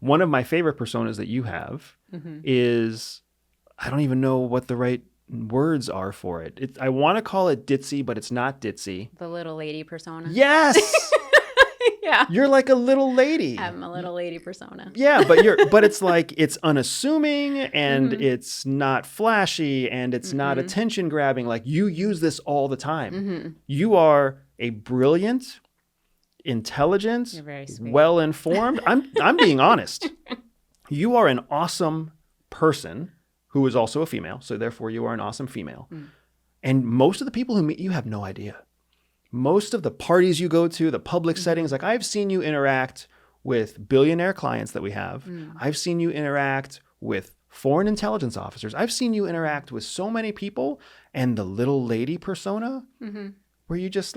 one of my favorite personas that you have is, I don't even know what the right words are for it. I want to call it ditzy, but it's not ditzy. The little lady persona. Yes. Yeah. You're like a little lady. I'm a little lady persona. Yeah, but it's like, it's unassuming and it's not flashy and it's not attention grabbing. Like, you use this all the time. You are a brilliant, intelligent, You're very sweet. well-informed. I'm being honest. You are an awesome person who is also a female. So therefore you are an awesome female. And most of the people who meet you have no idea. Most of the parties you go to, the public settings, like I've seen you interact with billionaire clients that we have. I've seen you interact with foreign intelligence officers. I've seen you interact with so many people, and the little lady persona where you just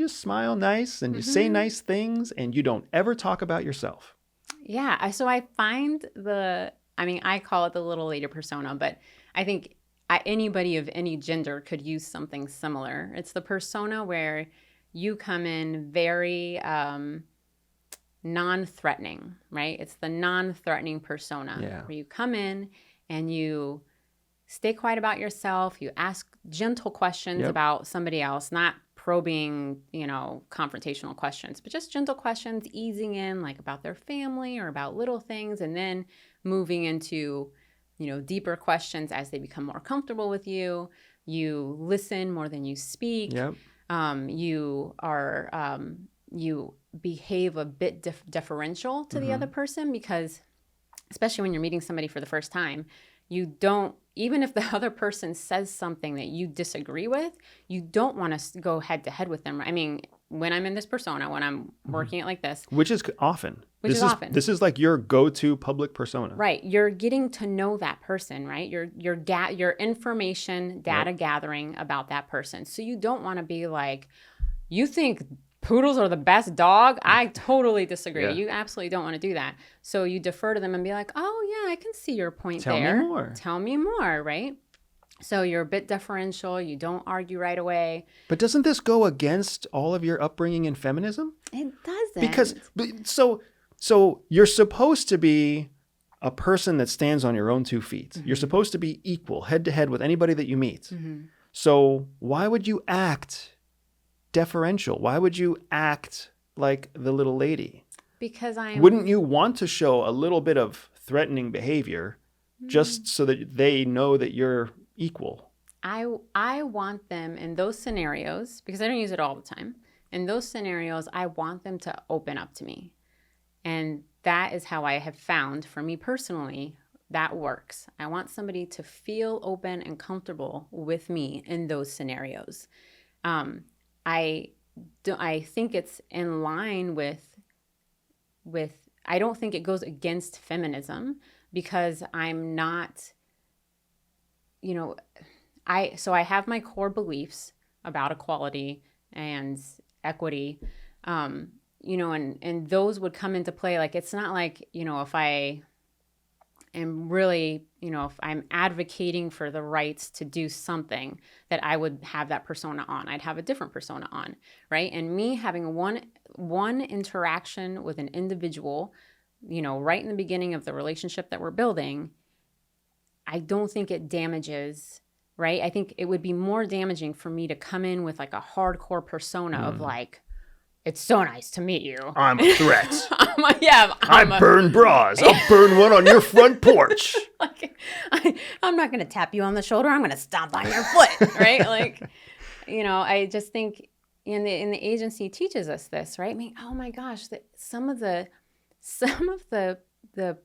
smile nice and you say nice things and you don't ever talk about yourself. Yeah. So I find I call it the little lady persona, but I think anybody of any gender could use something similar. It's the persona where you come in very non-threatening, right? It's the non-threatening persona where you come in and you stay quiet about yourself. You ask gentle questions about somebody else, not probing, confrontational questions, but just gentle questions, easing in like about their family or about little things, and then moving into deeper questions as they become more comfortable with you. You listen more than you speak. Yep. You behave a bit deferential to the other person, because especially when you're meeting somebody for the first time, you don't, even if the other person says something that you disagree with, you don't want to go head to head with them. I mean, when I'm in this persona, when I'm working it like this. Which is often. This is like your go-to public persona. Right. You're getting to know that person, right? Your information, data gathering about that person. So you don't want to be like, you think poodles are the best dog? I totally disagree. Yeah. You absolutely don't want to do that. So you defer to them and be like, oh yeah, I can see your point there. Tell me more, right? So you're a bit deferential. You don't argue right away. But doesn't this go against all of your upbringing in feminism? It doesn't. Because so you're supposed to be a person that stands on your own 2 feet. You're supposed to be equal, head to head with anybody that you meet. So why would you act deferential? Why would you act like the little lady? Because Wouldn't you want to show a little bit of threatening behavior just so that they know that you're equal? I want them in those scenarios, because I don't use it all the time. In those scenarios, I want them to open up to me. And that is how I have found, for me personally, that works. I want somebody to feel open and comfortable with me in those scenarios. I think it's in line with I don't think it goes against feminism, because I'm not, I have my core beliefs about equality and equity, and those would come into play. Like, it's not like, if I am really, if I'm advocating for the rights to do something, that I would have that persona on. I'd have a different persona on, right? And me having one interaction with an individual, right in the beginning of the relationship that we're building, I don't think it damages, right? I think it would be more damaging for me to come in with like a hardcore persona of like, it's so nice to meet you. I'm a threat. I burn bras. I'll burn one on your front porch. I'm not going to tap you on the shoulder. I'm going to stomp on your foot, right? I just think in the agency teaches us this, right? I mean, oh my gosh, some of the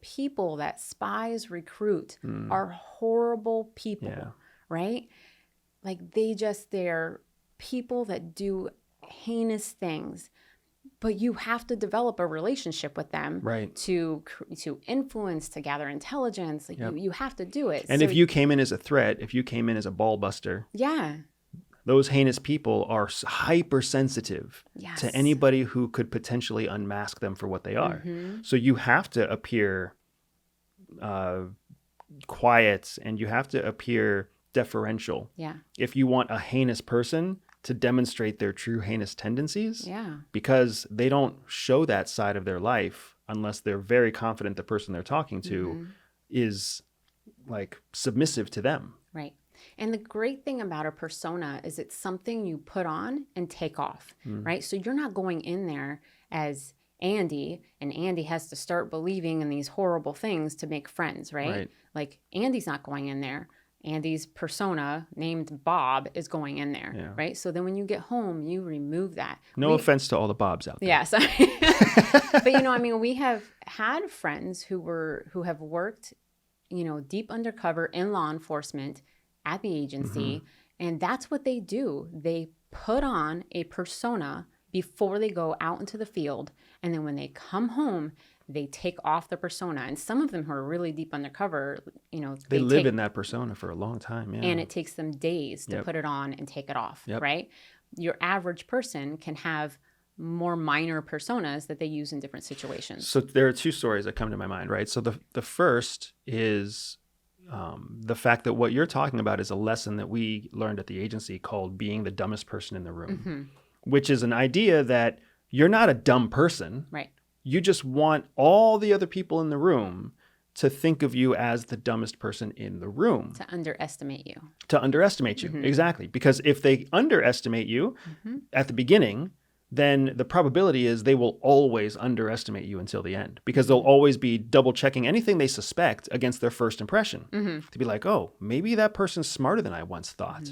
people that spies recruit are horrible people, right? Like, they're people that do heinous things, but you have to develop a relationship with them, right? To influence, to gather intelligence. Like, you have to do it. And if you came in as a threat, if you came in as a ball buster, those heinous people are hypersensitive to anybody who could potentially unmask them for what they are. So you have to appear quiet, and you have to appear deferential. If you want a heinous person to demonstrate their true heinous tendencies, because they don't show that side of their life unless they're very confident the person they're talking to is like submissive to them. Right. And the great thing about a persona is it's something you put on and take off, right? So you're not going in there as Andy, and Andy has to start believing in these horrible things to make friends, right? Like Andy's not going in there. Andy's persona named Bob is going in there, right? So then when you get home, you remove that. No offense to all the Bobs out there. Yes. But, you know, I mean, we have had friends who have worked, you know, deep undercover in law enforcement at the agency. And that's what they do. They put on a persona before they go out into the field. And then when they come home, they take off the persona. And some of them who are really deep undercover, you know, they live in that persona for a long time. And it takes them days to put it on and take it off, right? Your average person can have more minor personas that they use in different situations. So there are two stories that come to my mind, right? So the first is the fact that what you're talking about is a lesson that we learned at the agency called being the dumbest person in the room, which is an idea that you're not a dumb person. Right. You just want all the other people in the room to think of you as the dumbest person in the room. To underestimate you. To underestimate you, exactly. Because if they underestimate you at the beginning, then the probability is they will always underestimate you until the end, because they'll always be double checking anything they suspect against their first impression to be like, oh, maybe that person's smarter than I once thought.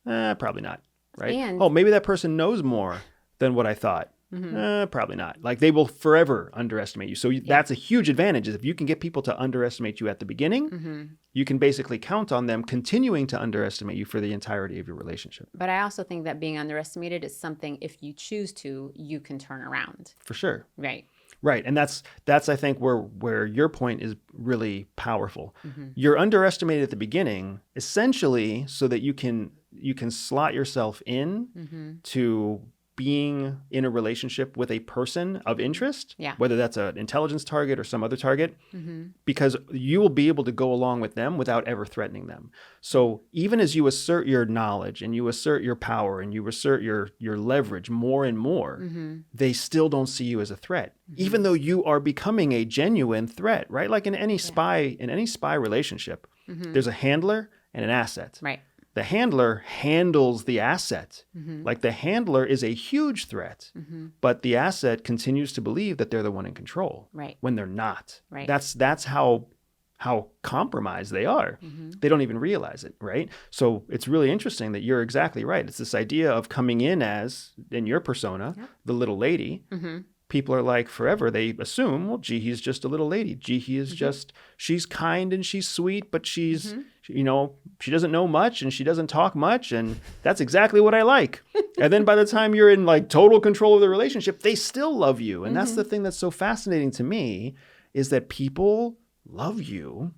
Probably not, right? And, oh, maybe that person knows more than what I thought. Probably not. Like they will forever underestimate you. So that's a huge advantage. Is if you can get people to underestimate you at the beginning, you can basically count on them continuing to underestimate you for the entirety of your relationship. But I also think that being underestimated is something, if you choose to, you can turn around. For sure. Right. Right. And that's I think where your point is really powerful. You're underestimated at the beginning, essentially so that you can slot yourself in to being in a relationship with a person of interest, whether that's an intelligence target or some other target, because you will be able to go along with them without ever threatening them. So even as you assert your knowledge and you assert your power and you assert your leverage more and more, they still don't see you as a threat, even though you are becoming a genuine threat, right? Like in any spy relationship, there's a handler and an asset. Right. The handler handles the asset. Like the handler is a huge threat, but the asset continues to believe that they're the one in control when they're not. Right. That's how compromised they are. They don't even realize it, right? So it's really interesting that you're exactly right. It's this idea of coming in your persona, the little lady. People are like, forever, they assume, well, Jihi's just a little lady. Jihi is just, she's kind and she's sweet, but she's, you know, she doesn't know much and she doesn't talk much. And that's exactly what I like. And then by the time you're in like total control of the relationship, they still love you. And that's the thing that's so fascinating to me, is that people love you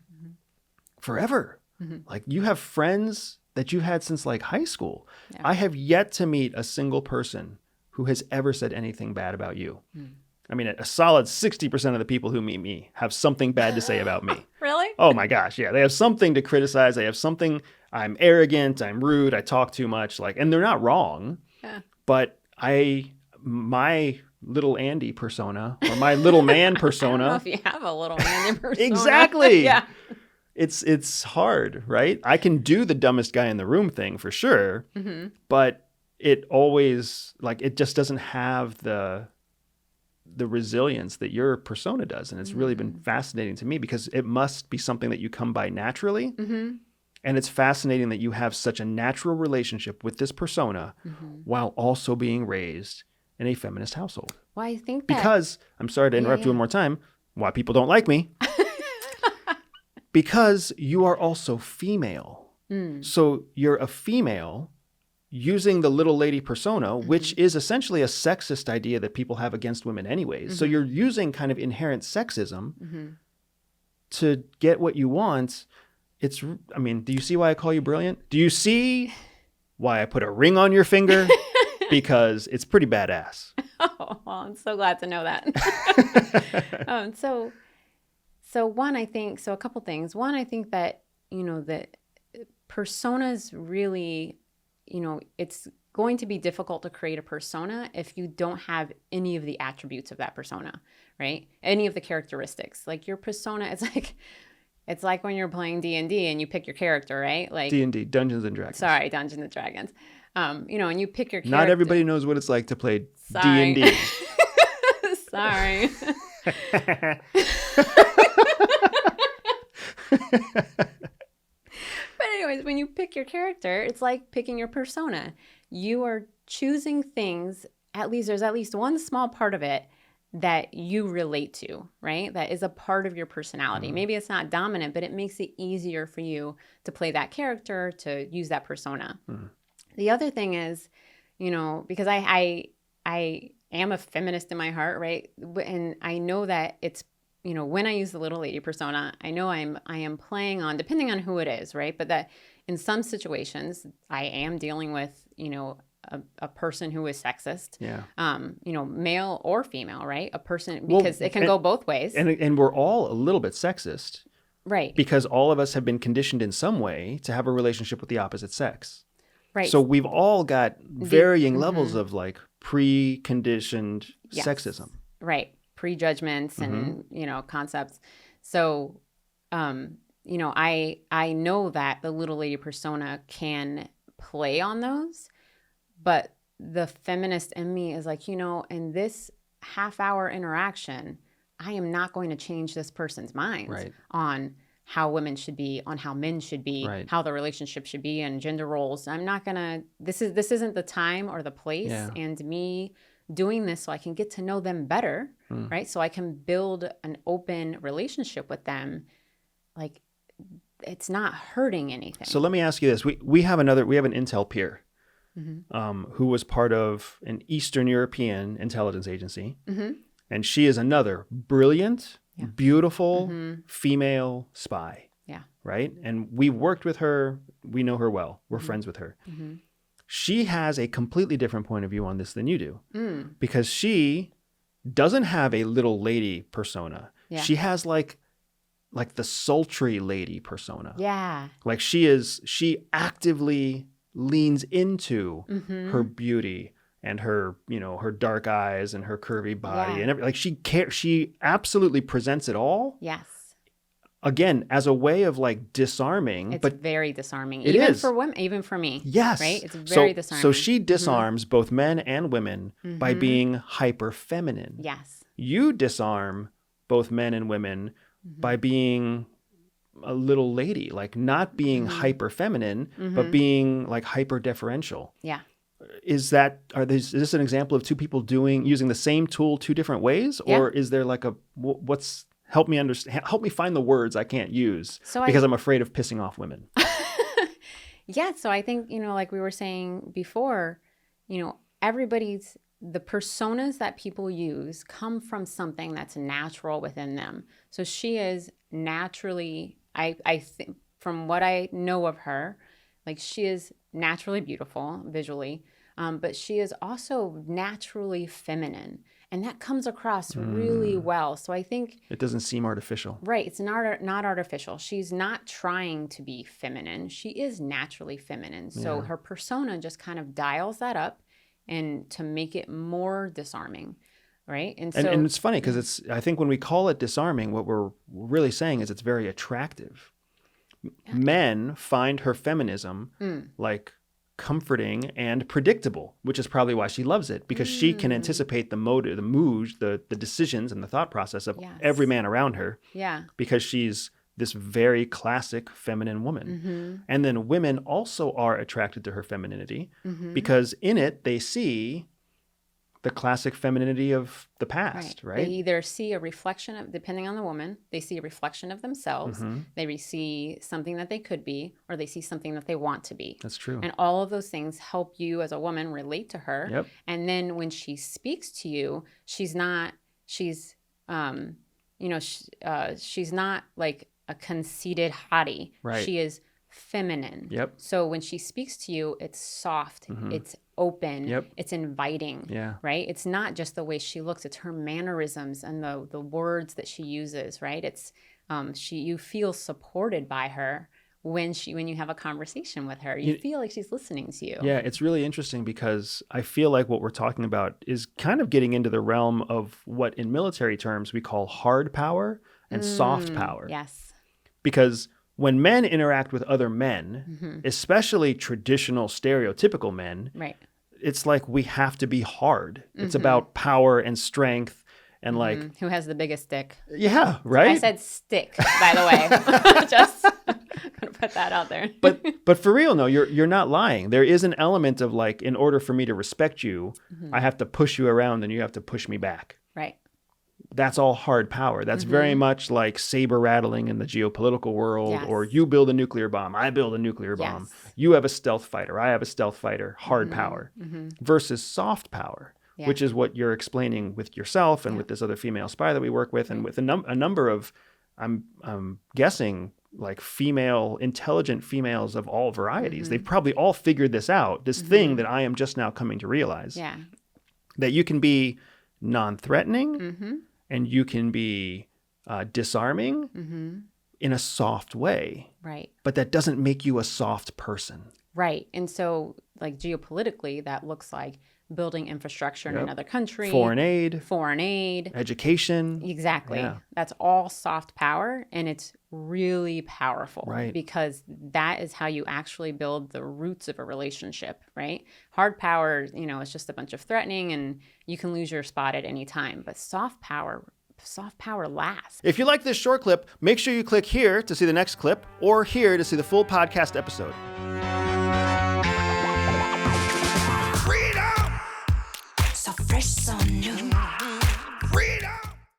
forever. Like you have friends that you've had since like high school. I have yet to meet a single person who has ever said anything bad about you. I mean, a solid 60% of the people who meet me have something bad to say about me. Really? Oh my gosh, yeah. They have something to criticize. They have something, I'm arrogant, I'm rude, I talk too much, like, and they're not wrong. But my little Andy persona, or my little man persona. I don't know if you have a little man persona. Exactly. It's hard, right? I can do the dumbest guy in the room thing for sure, but it always, like, it just doesn't have the resilience that your persona does. And it's really been fascinating to me, because it must be something that you come by naturally. And it's fascinating that you have such a natural relationship with this persona while also being raised in a feminist household. Well, I think that... Because, I'm sorry to interrupt you one more time, why people don't like me. Because you are also female. So you're a female using the little lady persona, which is essentially a sexist idea that people have against women anyways. So you're using kind of inherent sexism to get what you want. I mean, do you see why I call you brilliant? Do you see why I put a ring on your finger? Because it's pretty badass. Oh, well, I'm so glad to know that. So one, I think, so a couple things. One, I think that, you know, that personas really, you know, it's going to be difficult to create a persona if you don't have any of the attributes of that persona, right? Any of the characteristics. Like your persona, it's like when you're playing D&D and you pick your character, right? Like D&D, Dungeons and Dragons. Sorry, Dungeons and Dragons. You know, and you pick your character. Not everybody knows what it's like to play Sorry. D&D. Sorry. But anyways, when you pick your character, it's like picking your persona. You are choosing things, there's at least one small part of it that you relate to, right? That is a part of your personality. Maybe it's not dominant, but it makes it easier for you to play that character, to use that persona. The other thing is, you know, because I am a feminist in my heart, right? And I know that it's, you know, when I use the little lady persona, I know I am playing on, depending on who it is, right? But that in some situations, I am dealing with, you know, a person who is sexist, you know, male or female, right? A person, because it can go both ways. And we're all a little bit sexist. Right. Because all of us have been conditioned in some way to have a relationship with the opposite sex. Right. So we've all got varying levels of like preconditioned sexism. Right. Prejudgments and, you know, concepts. So, you know, I know that the little lady persona can play on those, but the feminist in me is like, you know, in this half-hour interaction, I am not going to change this person's mind on how women should be, on how men should be, how the relationship should be, and gender roles. I'm not gonna. This isn't the time or the place, and me doing this so I can get to know them better, right? So I can build an open relationship with them. Like, it's not hurting anything. So let me ask you this: we have an intel peer, who was part of an Eastern European intelligence agency, and she is another brilliant, beautiful female spy. Yeah. Right? And we've worked with her. We know her well. We're friends with her. She has a completely different point of view on this than you do, because she doesn't have a little lady persona. Yeah. She has like the sultry lady persona. Yeah. Like she actively leans into her beauty and her, you know, her dark eyes and her curvy body and like she absolutely presents it all. Yes. Again, as a way of like disarming. It's very disarming. Even for women, even for me. Yes. Right? It's very disarming. So she disarms both men and women by being hyper feminine. Yes. You disarm both men and women by being a little lady, like not being hyper feminine, but being like hyper deferential. Yeah. Is this an example of two people using the same tool two different ways? Or is there like help me understand, help me find the words I can't use because I'm afraid of pissing off women. Yeah. So I think, you know, like we were saying before, you know, the personas that people use come from something that's natural within them. So she is naturally, I think from what I know of her, like she is naturally beautiful visually, but she is also naturally feminine. And that comes across really well. So I think it doesn't seem artificial. Right. It's not artificial. She's not trying to be feminine. She is naturally feminine. So her persona just kind of dials that up and to make it more disarming. Right. And it's funny because I think when we call it disarming, what we're really saying is it's very attractive. Men find her feminism like comforting and predictable, which is probably why she loves it, because she can anticipate the motive, the moods, the decisions and the thought process of every man around her. Yeah. Because she's this very classic feminine woman. And then women also are attracted to her femininity because in it they see the classic femininity of the past, right? They either see a reflection of, depending on the woman, they see a reflection of themselves, they see something that they could be, or they see something that they want to be. That's true. And all of those things help you as a woman relate to her. Yep. And then when she speaks to you, she's not like a conceited hottie. Right. She is feminine. Yep. So when she speaks to you, it's soft, it's open, it's inviting, right? It's not just the way she looks, it's her mannerisms and the words that she uses, right? It's you feel supported by her when you have a conversation with her. You feel like she's listening to you. Yeah, it's really interesting because I feel like what we're talking about is kind of getting into the realm of what in military terms we call hard power and soft power. Yes. Because when men interact with other men, especially traditional stereotypical men, Right. it's like we have to be hard. It's about power and strength and like... Who has the biggest stick? Yeah, right? I said stick, by the way. Just gonna put that out there. But for real, no, you're not lying. There is an element of like, in order for me to respect you, I have to push you around and you have to push me back. Right. That's all hard power. That's very much like saber rattling in the geopolitical world, Yes. or you build a nuclear bomb, I build a nuclear bomb. Yes. You have a stealth fighter, I have a stealth fighter. Hard power versus soft power, Yeah. which is what you're explaining with yourself and with this other female spy that we work with, and with a number of, I'm guessing, like intelligent females of all varieties. They've probably all figured this out, this thing that I am just now coming to realize. Yeah. That you can be non-threatening and you can be disarming in a soft way. Right. But that doesn't make you a soft person. Right. And so, like, geopolitically, that looks like building infrastructure in another country. Foreign aid. Education. Exactly. Yeah. That's all soft power, and it's really powerful. Right. Because that is how you actually build the roots of a relationship, right? Hard power, it's just a bunch of threatening, and you can lose your spot at any time. But soft power lasts. If you like this short clip, make sure you click here to see the next clip, or here to see the full podcast episode.